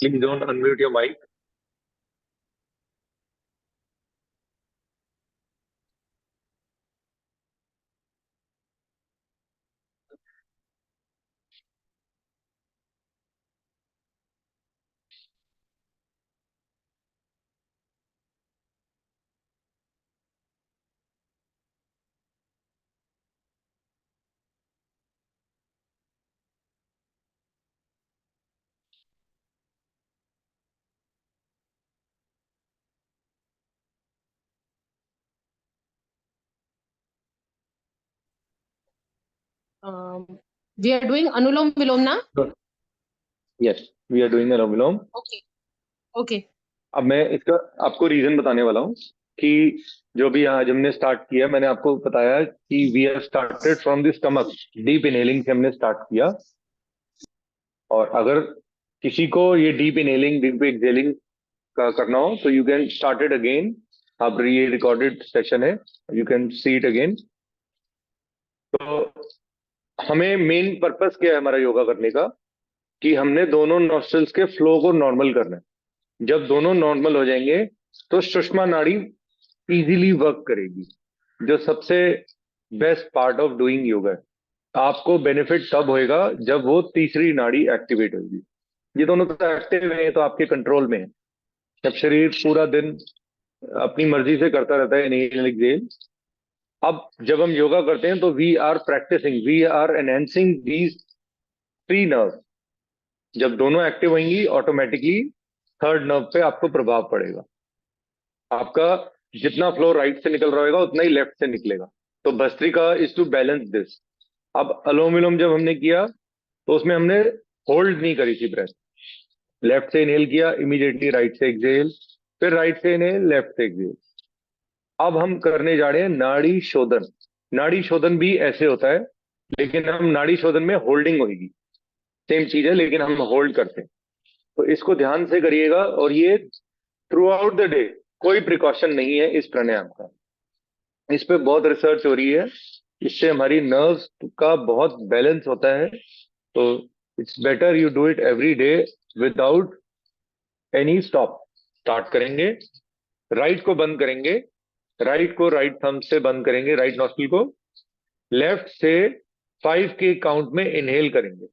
Please don't unmute your mic. We are doing Anulom Vilom na? Yes, we are doing anulom vilom. Okay. Okay. अब मैं इसका आपको reason बताने वाला हूँ कि जो भी आज हमने स्टार्ट किया, मैंने आपको बताया कि we have started from the stomach. Deep inhaling से हमने स्टार्ट किया. और अगर किसी को ये डीप इनहेलिंग डीप एक्सहेलिंग का करना हो तो you can start it again. अब ये रिकॉर्डेड सेशन है, you can see it again. तो हमें मेन पर्पस क्या है हमारा योगा करने का, कि हमने दोनों नॉस्ट्रल्स के फ्लो को नॉर्मल करना है. जब दोनों नॉर्मल हो जाएंगे तो सुषमा नाड़ी इजीली वर्क करेगी, जो सबसे best part of doing yoga है. आपको बेनिफिट तब होएगा जब वो तीसरी नाड़ी एक्टिवेट होगी. ये दोनों तो एक्टिव है तो आपके कंट्रोल में है. जब शरीर पूरा दिन अपनी मर्जी से करता रहता है इनहेल एक्सहेल, अब जब हम योगा करते हैं तो we are practicing, we are enhancing these three nerve. जब दोनों एक्टिव होंगी ऑटोमेटिकली थर्ड नर्व पे आपको प्रभाव पड़ेगा. आपका जितना फ्लो राइट से निकल रहा होगा उतना ही लेफ्ट से निकलेगा. तो bhastrika is to balance this. अब अलोम विलोम जब हमने किया तो उसमें हमने होल्ड नहीं करी थी ब्रेथ. लेफ्ट से इनहेल किया, इमीडिएटली राइट से एक्सहेल, फिर राइट से इनहेल, लेफ्ट से एक्सहेल. अब हम करने जा रहे हैं नाड़ी शोधन. नाड़ी शोधन भी ऐसे होता है, लेकिन हम नाड़ी शोधन में होल्डिंग होगी. सेम चीज है लेकिन हम होल्ड करते हैं. तो इसको ध्यान से करिएगा. और ये थ्रू आउट द डे, कोई प्रिकॉशन नहीं है इस प्राणायाम का. इस पे बहुत रिसर्च हो रही है. इससे हमारी नर्व्स का बहुत बैलेंस होता है. तो it's better you do it every day without any stop. Start करेंगे, राइट को बंद करेंगे, राइट को राइट थंब से बंद करेंगे, राइट नॉस्ट्रिल को. लेफ्ट से 5 के काउंट में इनहेल करेंगे.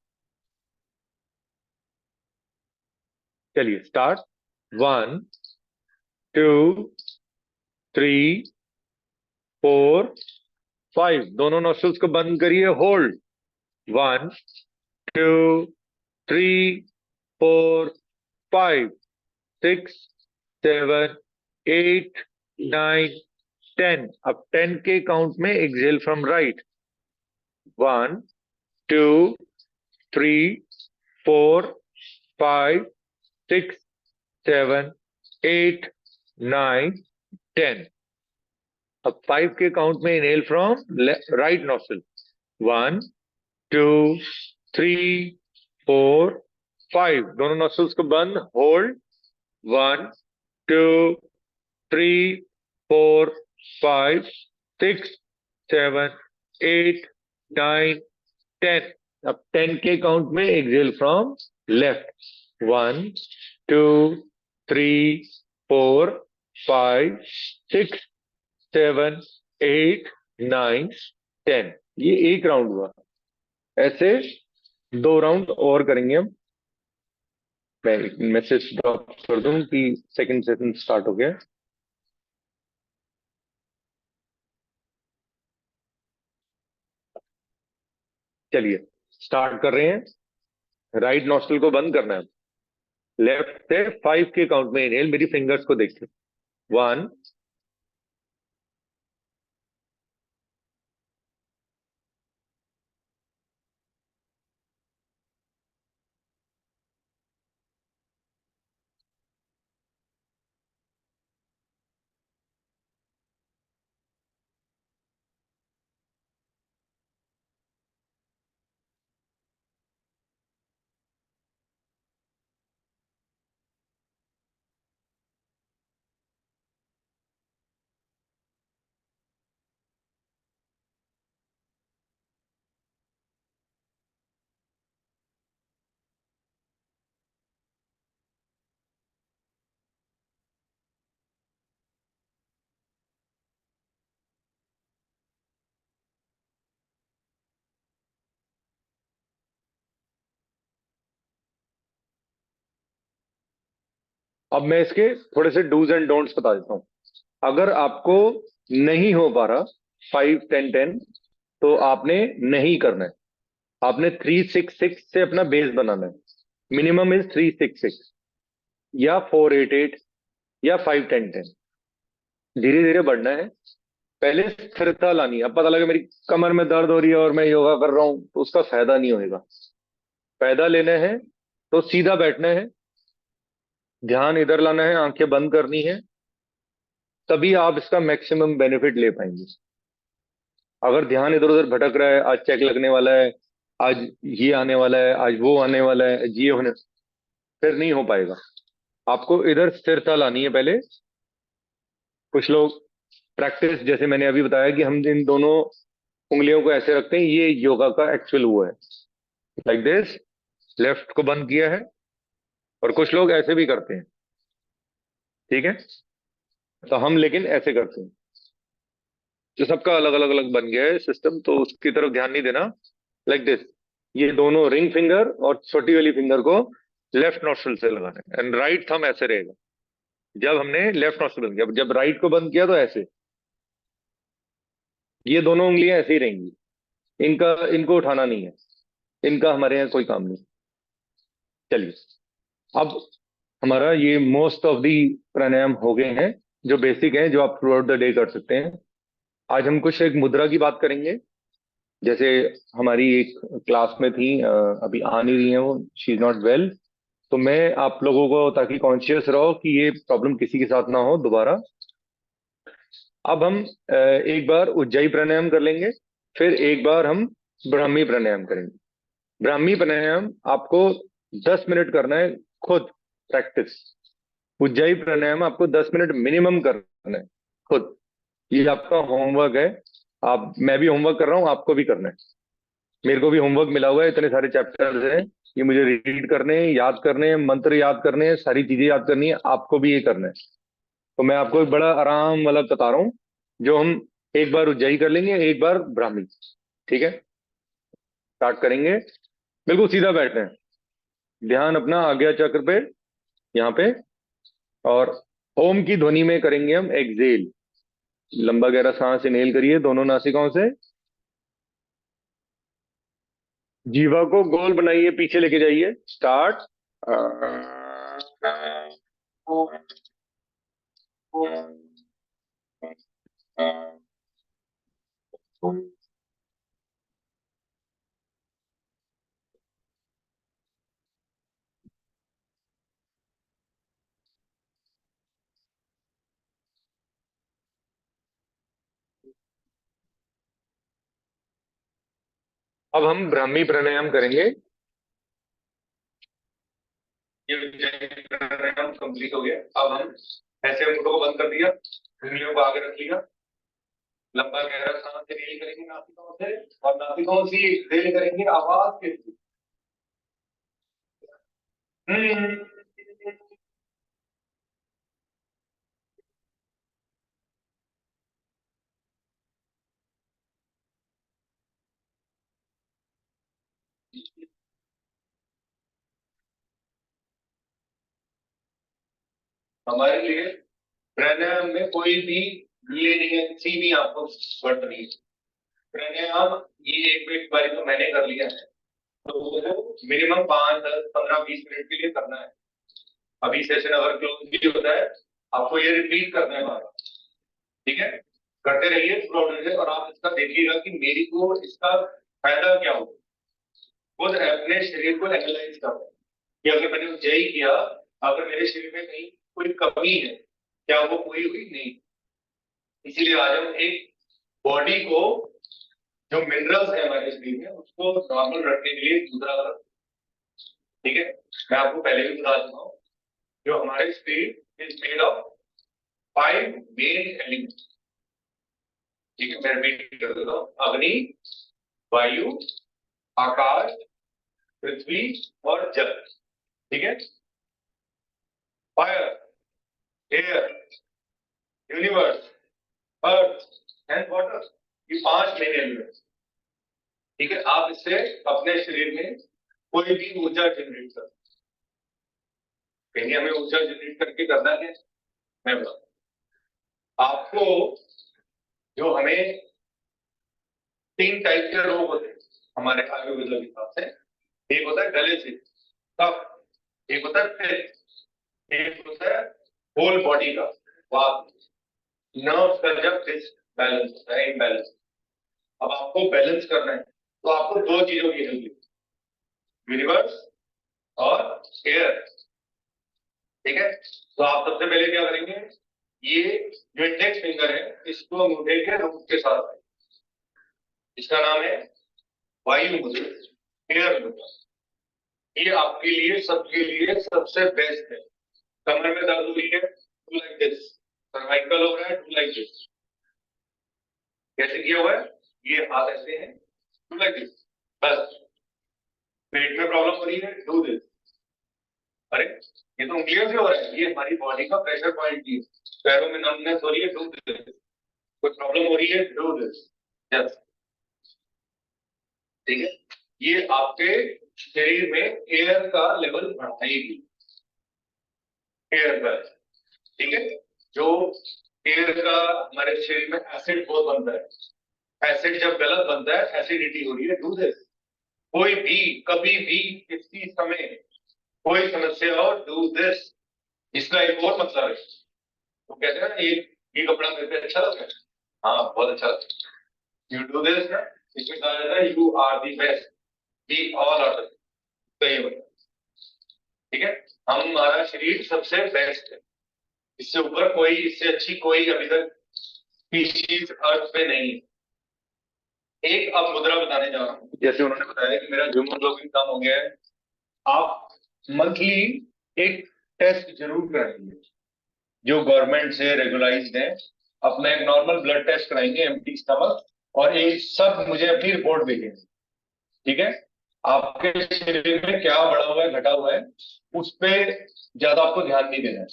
चलिए स्टार्ट. 1, 2, 3, 4, 5. दोनों नॉस्ट्रल्स को बंद करिए, होल्ड. 1, 2, 3, 4, 5, 6, 7, 8, 9, 10. अब 10 के काउंट में एक्सहेल फ्रॉम राइट. 1, 2, 3, 4, 5, 6, 7, 8, 9, 10. अब 5 के काउंट में इनहेल फ्रॉम राइट नॉस्ट्रल. 1, 2, 3, 4, 5. दोनों नॉस्ट्रल्स को बंद, होल्ड. 1, 2, 3, 4, 5, 6, 7, 8, 9, 10. अब 10 के काउंट में एक्सहेल फ्रॉम लेफ्ट. 1, 2, 3, 4, 5, 6, 7, 8, 9, 10. ये एक राउंड हुआ. ऐसे 2 राउंड और करेंगे हम. मैं एक मैसेज ड्रॉप कर दूं कि सेकंड सेशन स्टार्ट हो गया. चलिए स्टार्ट कर रहे हैं. राइट नॉस्ट्रल को बंद करना है. लेफ्ट से 5 के काउंट में इनहेल. मेरी फिंगर्स को देखिए. 1, अब मैं इसके थोड़े से डूज एंड डोंट्स बता देता हूँ। अगर आपको नहीं हो पा रहा 5 10 10, तो आपने नहीं करना है। आपने 3 6 6 से अपना बेस बनाना है। मिनिमम इज 3 6 6 या 4 8 8 या 5 10 10। धीरे धीरे बढ़ना है। पहले स्थिरता लानी है। अब पता लगे मेरी कमर में दर्द हो रही है और मैं योगा कर रहा हूं, तो उसका फायदा नहीं होएगा। फायदा लेना है तो सीधा बैठना है, ध्यान इधर लाना है, आंखें बंद करनी है, तभी आप इसका मैक्सिमम बेनिफिट ले पाएंगे। अगर ध्यान इधर उधर भटक रहा है, आज चेक लगने वाला है, आज ये आने वाला है, आज वो आने वाला है, ये होने, फिर नहीं हो पाएगा। आपको इधर स्थिरता लानी है पहले। कुछ लोग प्रैक्टिस, जैसे मैंने अभी बताया कि हम इन दोनों उंगलियों को ऐसे रखते हैं, ये योगा का एक्चुअल वो है। लाइक दिस, लेफ्ट को बंद किया है। और कुछ लोग ऐसे भी करते हैं, ठीक है। तो हम लेकिन ऐसे करते हैं। जो सबका अलग अलग अलग बन गया है सिस्टम, तो उसकी तरफ ध्यान नहीं देना। लाइक दिस, ये दोनों रिंग फिंगर और छोटी वाली फिंगर को लेफ्ट नोस्ट्रल से लगाना है, एंड राइट थंब ऐसे रहेगा। जब हमने लेफ्ट नोस्ट्रल बंद किया, जब राइट को बंद किया तो ऐसे, ये दोनों उंगलियां ऐसे ही रहेंगी। इनका इनको उठाना नहीं है, इनका हमारे यहाँ कोई काम नहीं। चलिए, अब हमारा ये मोस्ट ऑफ दी प्राणायाम हो गए हैं, जो बेसिक हैं, जो आप थ्रू आउट द डे कर सकते हैं। आज हम कुछ एक मुद्रा की बात करेंगे। जैसे हमारी एक क्लास में थी, अभी आ नहीं रही है वो, शी इज नॉट वेल। तो मैं आप लोगों को, ताकि कॉन्शियस रहो कि ये प्रॉब्लम किसी के साथ ना हो दोबारा। अब हम एक बार उज्जाई प्राणायाम कर लेंगे, फिर एक बार हम ब्राह्मी प्राणायाम करेंगे। ब्राह्मी प्राणायाम आपको 10 मिनट करना है, खुद प्रैक्टिस। उज्जाई प्राणायाम आपको 10 मिनट मिनिमम करना है, खुद। ये आपका होमवर्क है। आप, मैं भी होमवर्क कर रहा हूँ, आपको भी करना है। मेरे को भी होमवर्क मिला हुआ है, इतने सारे चैप्टर्स हैं, ये मुझे रीड करने हैं, याद करने हैं, मंत्र याद करने हैं, सारी चीजें याद करनी है, आपको भी ये करना है। तो मैं आपको एक बड़ा आराम वाला बता रहा हूँ, जो हम एक बार उज्जाई कर लेंगे, एक बार ब्राह्मी। ठीक है, स्टार्ट करेंगे। बिल्कुल सीधा बैठना है, ध्यान अपना आज्ञा चक्र पे, यहाँ पे। और ओम की ध्वनि में करेंगे हम एक्सेल। लंबा गहरा सांस इनहेल करिए दोनों नासिकाओं से। जीवा को गोल बनाइए, पीछे लेके जाइए। स्टार्ट। अब हम ब्राह्मी प्राणायाम करेंगे। ये प्राणायाम कंप्लीट हो गया। अब हम ऐसे मुंडों को बंद कर दिया, उंगलियों को आगे रख लिया, लंबा गहरा सांस इनहेल करेंगे नासिकाओं से, और नासिकाओं से एक्सहेल करेंगे आवाज के थ्रू। हमारे लिए प्राणायाम में कोई भी ये नहीं है, किसी भी आपको वर्त नहीं है। प्राणायाम ये एक एक बारी तो मैंने कर लिया है, तो मिनिमम 5 10 15 20 मिनट के लिए करना है। अभी सेशन अगर क्लोज भी होता है, आपको ये रिपीट करना है बार बार। ठीक है, करते रहिए थ्रू आउट, और आप इसका देखिएगा कि मेरी को इसका फायदा क्या हो। खुद अपने शरीर को एनालाइज करो कि अगर मैंने जय किया, अगर मेरे शरीर में कहीं कोई कमी है, क्या वो पूरी हुई? नहीं। इसीलिए आज हम एक बॉडी को, जो मिनरल्स है हमारे शरीर में, उसको नॉर्मल रखने के लिए मुद्रा कर। ठीक है, मैं आपको पहले भी बता चुका हूँ, जो हमारे शरीर is made of 5 main element. ठीक है, मैं रिपीट कर देता हूँ। अग्नि, वायु, आकाश, पृथ्वी और जल। ठीक है, fire, air, universe, earth and water, ये 5 मेन एलिमेंट। ठीक है, आप इससे अपने शरीर में कोई भी ऊर्जा जनरेट कर। कहीं हमें ऊर्जा जनरेट करके करना है, मैं बताऊं आपको। जो हमें 3 टाइप के रोग होते हैं हमारे आयुर्वेद के हिसाब से। एक होता है गले से कफ, एक होता है पित्त, एक होता है होल बॉडी का वात। नर्व का जब डिसबैलेंस होता है, इम्बैलेंस। अब आपको बैलेंस करना है तो आपको 2 चीजों की हेल्प लेगी, यूनिवर्स और एयर। ठीक है, तो आप सबसे पहले क्या करेंगे, ये जो इंडेक्स फिंगर है इसको अंगूठे के रूट के साथ, इसका नाम है वायु मुद्रा, एयर मुद्रा। ये आपके लिए, सबके लिए सबसे बेस्ट है। कमर में दर्द हो रही है, डू लाइक दिस। सर्वाइकल हो रहा है, डू लाइक दिस। कैसे किया हुआ है, ये हाथ ऐसे हैं, डू लाइक दिस। बस। पेट में प्रॉब्लम हो रही है, डू दिस। अरे ये तो उंगलियों से हो रहा है, ये हमारी बॉडी का प्रेशर पॉइंट है। पैरों में नमनेस हो रही है, डू दिस। कोई प्रॉब्लम हो रही है, डू दिस। यस, ठीक है। ये आपके शरीर में एयर का लेवल बढ़ाएगी, एयर का। ठीक है, जो एयर का हमारे शरीर में एसिड बहुत बनता है, एसिड जब गलत बनता है, एसिडिटी हो रही है, डू दिस। कोई भी कभी भी किसी समय कोई समस्या हो, डू दिस। इसका एक और मतलब है, तो कहते हैं ना ये कपड़ा मेरे पे अच्छा लग रहा है, हाँ बहुत अच्छा लग रहा है, यू डू दिस ना। इसमें कहा जाता है you are the best, we all are the. ठीक है, हमारा शरीर सबसे बेस्ट है, इससे ऊपर कोई, इससे अच्छी कोई अभी तक स्पीशीज अर्थ पे नहीं है। एक अब मुद्रा बताने जा रहा हूँ, जैसे उन्होंने बताया कि मेरा हीमोग्लोबिन कम हो गया है। आप मंथली एक टेस्ट जरूर कराएंगे, जो गवर्नमेंट से रेगुलाइज्ड है। अपना एक नॉर्मल ब्लड टेस्ट कराएंगे, एम्प्टी स्टमक, और ये सब मुझे अपनी रिपोर्ट भेजेंगे। ठीक है, आपके शरीर में क्या बढ़ा हुआ है, घटा हुआ है, उस पे ज्यादा आपको ध्यान नहीं देना है।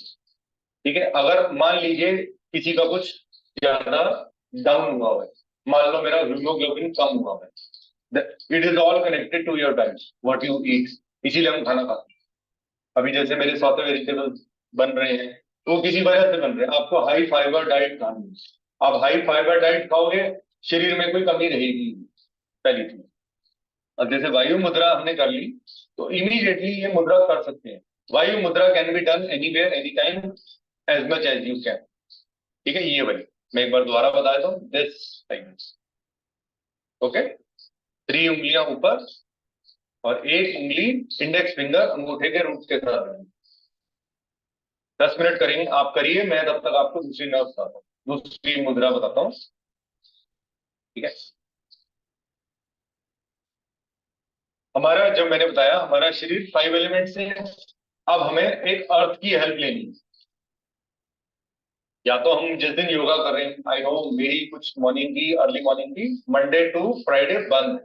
ठीक है, अगर मान लीजिए किसी का कुछ ज्यादा डाउन हुआ है, मान लो मेरा हीमोग्लोबिन कम हुआ है, it is all connected to your diet, what you eat. इसीलिए हम खाना खाते हैं। अभी जैसे मेरे सौते वेजिटेबल्स बन रहे हैं, तो किसी वजह से बन रहे हैं। आपको हाई फाइबर डाइट खानी है। आप हाई फाइबर डाइट खाओगे, शरीर में कोई कमी रहेगी, पहली चीज। अब जैसे वायु मुद्रा हमने कर ली, तो इमीडिएटली ये मुद्रा कर सकते हैं। Vayu mudra can be done anywhere, any time, as much as you can. ठीक है, ये वाली मैं एक बार दोबारा बता देता हूँ, दिस टाइम। ओके, 3 उंगलियां ऊपर और एक उंगली इंडेक्स फिंगर अंगूठे के रूट के साथ रहेगी। 10 मिनट करेंगे, आप करिए, मैं तब तक आपको दूसरी नर्व बताता हूँ, दूसरी मुद्रा बताता हूँ। ठीक है, हमारा, जब मैंने बताया हमारा शरीर 5 एलिमेंट से है, अब हमें एक अर्थ की हेल्प लेनी है। या तो हम जिस दिन योगा कर रहे हैं, आई नो मेरी कुछ मॉर्निंग की, अर्ली मॉर्निंग की मंडे टू फ्राइडे बंद है,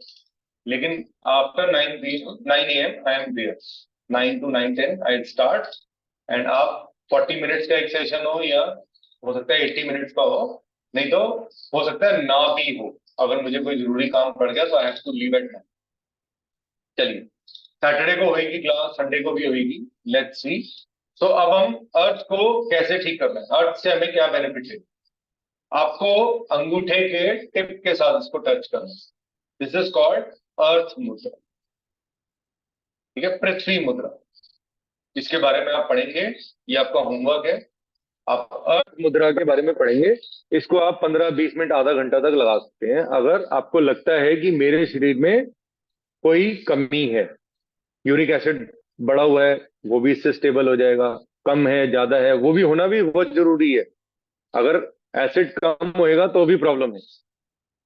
लेकिन after 9 AM I am there. 9 to 9:10 I start. And आप 40 मिनट्स का एक सेशन हो, या हो सकता है 80 मिनट्स का हो, नहीं तो हो सकता है ना भी हो। अगर मुझे कोई जरूरी काम पड़ गया तो I have to leave at night. चलिए, सैटरडे को होगी क्लास, संडे को भी होगी, लेट्स सी। तो अब हम अर्थ को कैसे ठीक करना है, अर्थ से हमें क्या बेनिफिट है। आपको अंगूठे के टिप के साथ इसको टच करना है। दिस इज कॉल्ड अर्थ मुद्रा। ठीक है, पृथ्वी मुद्रा, इसके बारे में आप पढ़ेंगे, ये आपका होमवर्क है। आप अर्थ मुद्रा के बारे में पढ़ेंगे। इसको आप 15-20 मिनट, आधा घंटा तक लगा सकते हैं। अगर आपको लगता है कि मेरे शरीर में कोई कमी है, यूरिक एसिड बढ़ा हुआ है, वो भी इससे स्टेबल हो जाएगा। कम है, ज्यादा है, वो भी होना भी बहुत जरूरी है। अगर एसिड कम होएगा तो भी प्रॉब्लम है।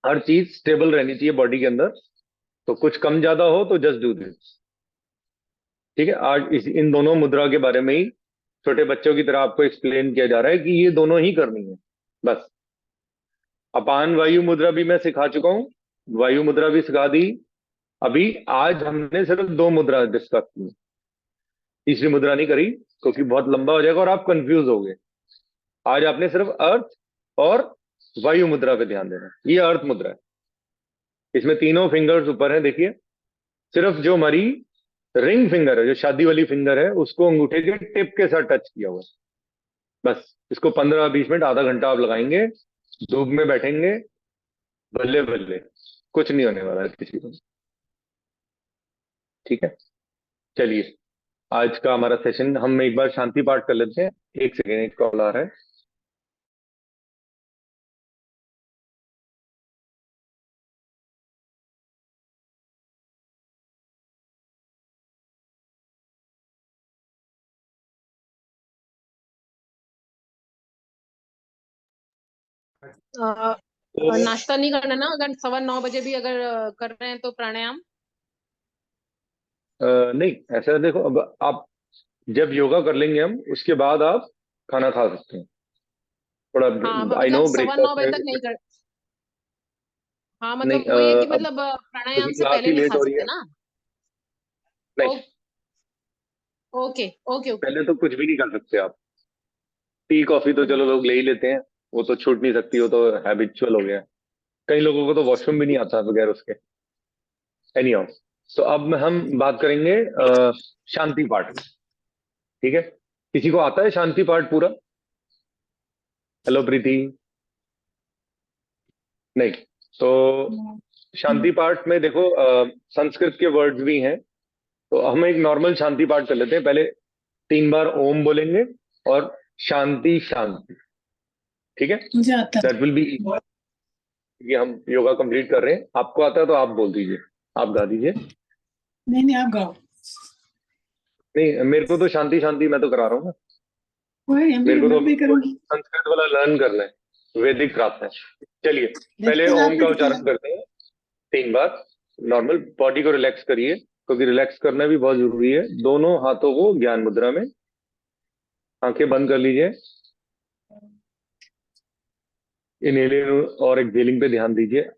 हर चीज स्टेबल रहनी चाहिए बॉडी के अंदर। तो कुछ कम ज्यादा हो तो जस्ट डू दिस। ठीक है, आज इन दोनों मुद्रा के बारे में ही छोटे बच्चों की तरह आपको एक्सप्लेन किया जा रहा है कि ये दोनों ही करनी है बस। अपान वायु मुद्रा भी मैं सिखा चुका हूं, वायु मुद्रा भी सिखा दी। अभी आज हमने सिर्फ 2 मुद्रा डिस्कस की, तीसरी मुद्रा नहीं करी, क्योंकि बहुत लंबा हो जाएगा और आप कंफ्यूज हो गए। आज आपने सिर्फ अर्थ और वायु मुद्रा पे ध्यान देना है। ये अर्थ मुद्रा है, इसमें तीनों फिंगर्स ऊपर है, देखिए। सिर्फ जो हमारी रिंग फिंगर है, जो शादी वाली फिंगर है, उसको अंगूठे के टिप के साथ टच किया हुआ है। बस इसको 15-20 मिनट, आधा घंटा आप लगाएंगे, धूप में बैठेंगे, बल्ले बल्ले, कुछ नहीं होने वाला है किसी को। ठीक है, चलिए, आज का हमारा सेशन हम एक बार शांति पाठ कर लेते हैं। एक सेकेंड, एक कॉल आ रहा है। अ, तो नाश्ता नहीं करना ना, अगर 9:15 भी अगर कर रहे हैं तो प्राणायाम। नहीं, ऐसा देखो, अब आप जब योगा कर लेंगे हम, उसके बाद आप खाना खा सकते हैं। थोड़ा, हाँ आई मतलब नो 9:15 ब्रेकफास्ट तक नहीं में। कर। हाँ नहीं, मतलब वही है कि अब मतलब क्योंकि प्राणायाम से क्लास पहले ही नहीं लेट खा हो रही सकते है। ना। नहीं, ओ, ओके ओके ओके। पहले तो कुछ भी नहीं कर सकते आप। टी कॉफी तो चलो लोग ले ही लेते हैं, वो तो छूट नहीं सकती, वो तो हैबिचुअल हो गया है। कई लोगों को तो वॉशरूम भी नहीं आता बगैर उसके। एनी हाउ, तो अब हम बात करेंगे शांति पाठ। ठीक है, किसी को आता है शांति पाठ पूरा? हेलो प्रीति। नहीं, तो शांति पाठ में देखो, संस्कृत के वर्ड्स भी हैं, तो हम एक नॉर्मल शांति पाठ कर लेते हैं। पहले 3 बार ओम बोलेंगे और शांति शांति। ठीक है, मुझे आता दैट विल बी, ये हम योगा कंप्लीट कर रहे हैं। आपको आता है तो आप बोल दीजिए, आप गा दीजिए। नहीं नहीं, आप गाओ। नहीं, मेरे को तो शांति शांति मैं तो करा रहा हूँ ना। कोई नहीं, मेरे को तो मैं भी अभी करूंगी। संस्कृत वाला लर्न करना है, वैदिक प्राप्त है। चलिए, पहले देखते हैं ओम आप का भी कितना। उच्चारण करते हैं 3 बार। नॉर्मल बॉडी को रिलैक्स करिए, क्योंकि रिलैक्स करना भी बहुत जरूरी है। दोनों हाथों को ज्ञान मुद्रा में, आंखें बंद कर लीजिए। इनहेलिंग और एक्सहेलिंग पे ध्यान दीजिए।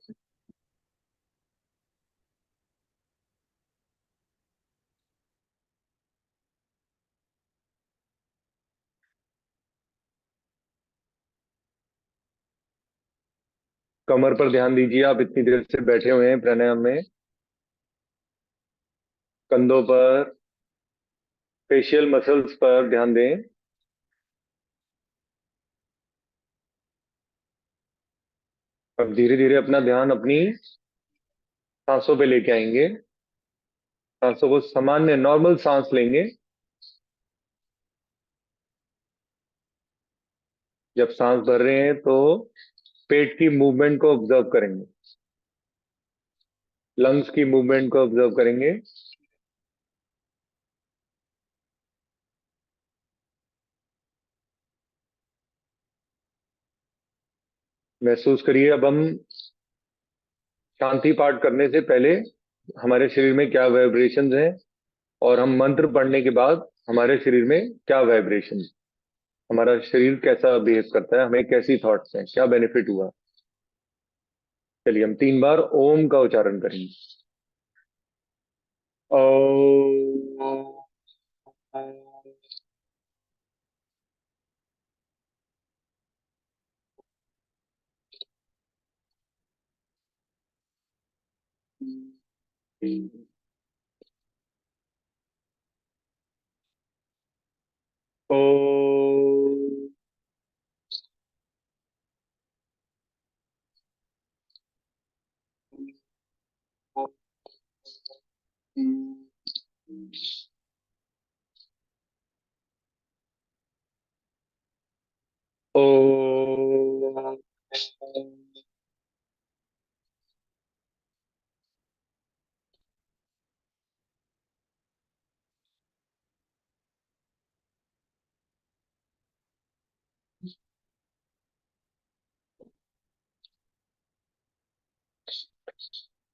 कमर पर ध्यान दीजिए, आप इतनी देर से बैठे हुए हैं प्राणायाम में। कंधों पर, फेशियल मसल्स पर ध्यान दें। अब धीरे धीरे अपना ध्यान अपनी सांसों पे लेके आएंगे। सांसों को सामान्य नॉर्मल सांस लेंगे। जब सांस भर रहे हैं तो पेट की मूवमेंट को ऑब्जर्व करेंगे, लंग्स की मूवमेंट को ऑब्जर्व करेंगे। महसूस करिए, अब हम शांति पाठ करने से पहले हमारे शरीर में क्या वाइब्रेशंस हैं, और हम मंत्र पढ़ने के बाद हमारे शरीर में क्या वाइब्रेशन, हमारा शरीर कैसा बिहेव करता है, हमें कैसी थॉट्स हैं, क्या बेनिफिट हुआ। चलिए, हम 3 बार ओम का उच्चारण करेंगे। ओ, ओ, ओ,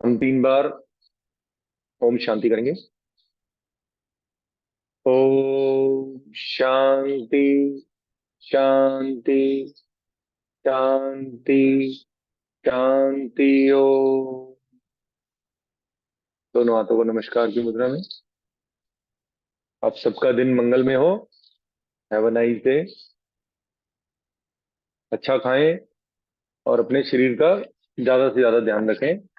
हम 3 बार ओम शांति करेंगे। ओम शांति शांति शांति शांति। ओम। दोनों हाथों को नमस्कार की मुद्रा में। आप सबका दिन मंगल में हो। Have a nice day. अच्छा खाएं और अपने शरीर का ज्यादा से ज्यादा ध्यान रखें।